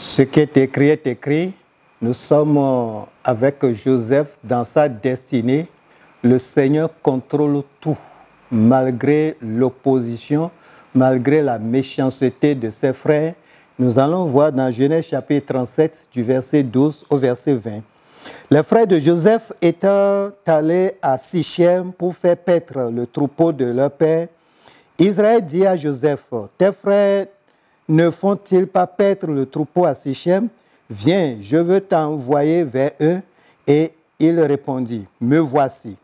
Ce qui est écrit. Nous sommes avec Joseph dans sa destinée. Le Seigneur contrôle tout, malgré l'opposition, malgré la méchanceté de ses frères. Nous allons voir dans Genèse chapitre 37, du verset 12 au verset 20. Les frères de Joseph étant allés à Sichem pour faire paître le troupeau de leur père, Israël dit à Joseph, « Tes frères ne font-ils pas paître le troupeau à Sichem? Viens, je veux t'envoyer vers eux. » Et il répondit, « Me voici. »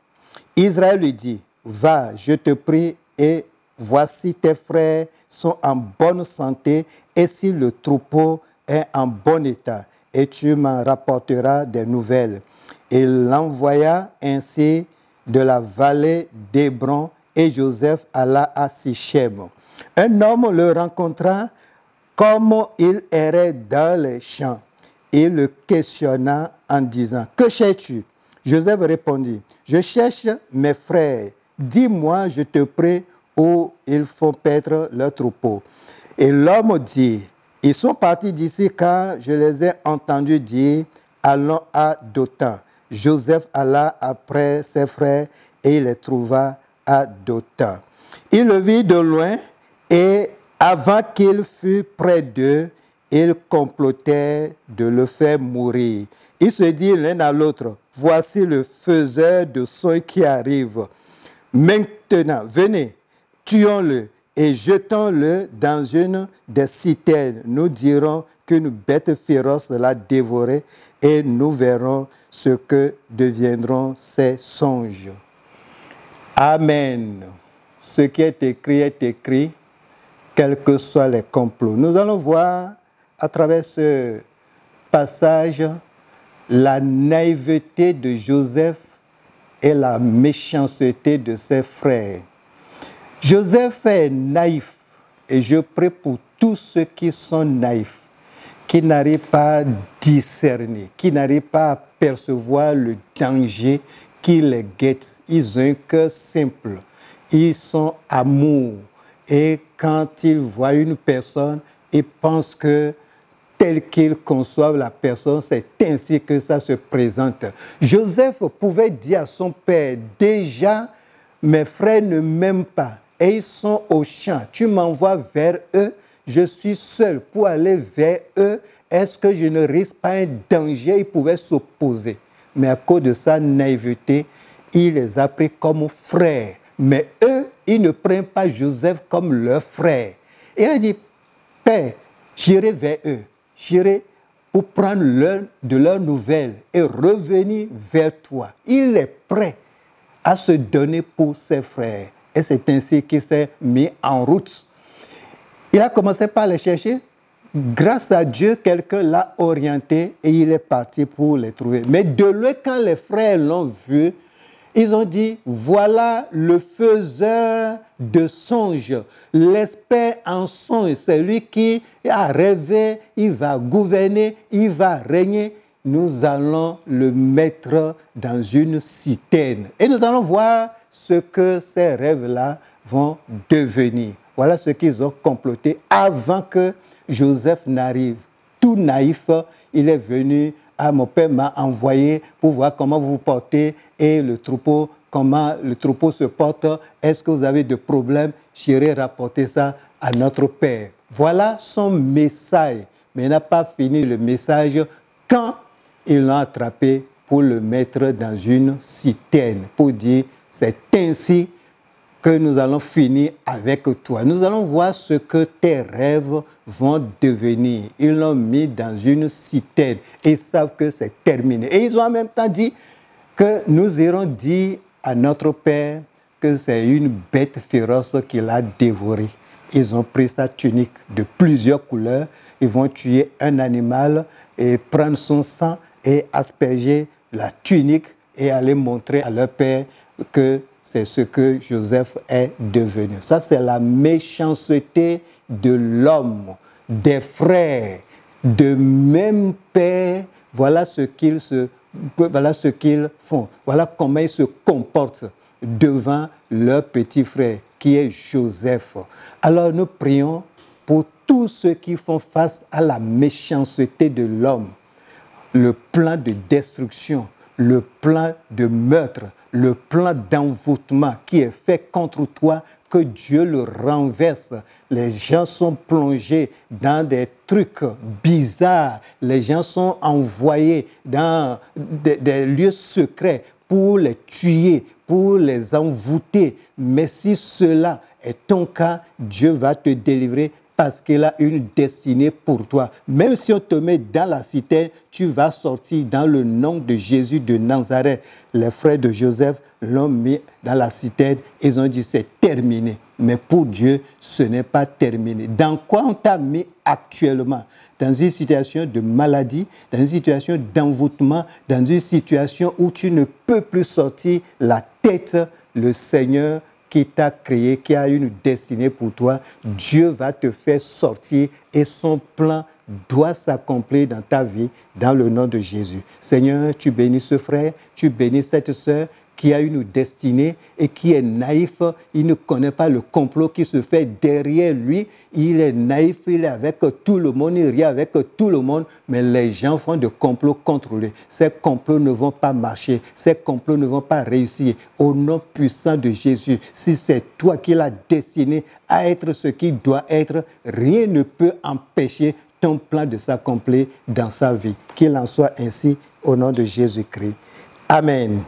Israël lui dit, « Va, je te prie, et voici tes frères sont en bonne santé, et si le troupeau est en bon état, et tu m'en rapporteras des nouvelles. » Il l'envoya ainsi de la vallée d'Hébron, et Joseph alla à Sichem. Un homme le rencontra comme il errait dans les champs. Il le questionna en disant, « Que cherches-tu » Joseph répondit, « Je cherche mes frères. Dis-moi, je te prie, où ils font paître leur troupeau. » Et l'homme dit, « Ils sont partis d'ici car je les ai entendus dire, allons à Dothan. » Joseph alla après ses frères et il les trouva à Dothan. Il le vit de loin et avant qu'il fût près d'eux, ils complotaient de le faire mourir. Ils se dirent l'un à l'autre, « Voici le faiseur de songes qui arrive. Maintenant, venez, tuons-le et jetons-le dans une des citernes. Nous dirons qu'une bête féroce l'a dévoré et nous verrons ce que deviendront ces songes. » Amen. Ce qui est écrit, quels que soient les complots. Nous allons voir à travers ce passage la naïveté de Joseph et la méchanceté de ses frères. Joseph est naïf et je prie pour tous ceux qui sont naïfs, qui n'arrivent pas à discerner, qui n'arrivent pas à percevoir le danger qui les guette. Ils ont un cœur simple, ils sont amour. Et quand ils voient une personne, ils pensent que tel qu'ils conçoivent la personne, c'est ainsi que ça se présente. Joseph pouvait dire à son père, déjà, mes frères ne m'aiment pas et ils sont au champ. Tu m'envoies vers eux, je suis seul pour aller vers eux. Est-ce que je ne risque pas un danger? Il pouvait s'opposer. Mais à cause de sa naïveté, il les a pris comme frères. Mais eux, ils ne prennent pas Joseph comme leur frère. Il a dit, Père, j'irai vers eux. J'irai pour prendre de leurs nouvelles et revenir vers toi. Il est prêt à se donner pour ses frères. Et c'est ainsi qu'il s'est mis en route. Il a commencé par les chercher. Grâce à Dieu, quelqu'un l'a orienté et il est parti pour les trouver. Mais de loin, quand les frères l'ont vu, ils ont dit, voilà le faiseur de songes, l'expert en songes, c'est lui qui a rêvé, il va gouverner, il va régner. Nous allons le mettre dans une citerne. Et nous allons voir ce que ces rêves-là vont devenir. Voilà ce qu'ils ont comploté avant que Joseph n'arrive. Tout naïf, il est venu. Ah, mon père m'a envoyé pour voir comment vous vous portez et le troupeau, comment le troupeau se porte. Est-ce que vous avez des problèmes? J'irai rapporter ça à notre père. Voilà son message. Mais il n'a pas fini le message quand ils l'ont attrapé pour le mettre dans une citerne, pour dire c'est ainsi que nous allons finir avec toi. Nous allons voir ce que tes rêves vont devenir. Ils l'ont mis dans une citerne et ils savent que c'est terminé. Et ils ont en même temps dit que nous irons dire à notre Père que c'est une bête féroce qui l'a dévoré. Ils ont pris sa tunique de plusieurs couleurs. Ils vont tuer un animal et prendre son sang et asperger la tunique et aller montrer à leur Père que c'est ce que Joseph est devenu. Ça, c'est la méchanceté de l'homme, des frères, de même père. Voilà ce qu'ils font. Voilà comment ils se comportent devant leur petit frère, qui est Joseph. Alors, nous prions pour tous ceux qui font face à la méchanceté de l'homme, le plan de destruction, le plan de meurtre, le plan d'envoûtement qui est fait contre toi, que Dieu le renverse. Les gens sont plongés dans des trucs bizarres. Les gens sont envoyés dans des lieux secrets pour les tuer, pour les envoûter. Mais si cela est ton cas, Dieu va te délivrer parce qu'il a une destinée pour toi. Même si on te met dans la cité, tu vas sortir dans le nom de Jésus de Nazareth. Les frères de Joseph l'ont mis dans la cité, ils ont dit c'est terminé. Mais pour Dieu, ce n'est pas terminé. Dans quoi on t'a mis actuellement? Dans une situation de maladie, dans une situation d'envoûtement, dans une situation où tu ne peux plus sortir la tête, le Seigneur qui t'a créé, qui a une destinée pour toi, Dieu va te faire sortir et son plan doit s'accomplir dans ta vie, dans le nom de Jésus. Seigneur, tu bénis ce frère, tu bénis cette sœur qui a une destinée et qui est naïf. Il ne connaît pas le complot qui se fait derrière lui. Il est naïf, il est avec tout le monde, il rit avec tout le monde, mais les gens font des complots contre lui. Ces complots ne vont pas marcher, ces complots ne vont pas réussir. Au nom puissant de Jésus, si c'est toi qui l'as destiné à être ce qu'il doit être, rien ne peut empêcher ton plan de s'accomplir dans sa vie. Qu'il en soit ainsi au nom de Jésus-Christ. Amen.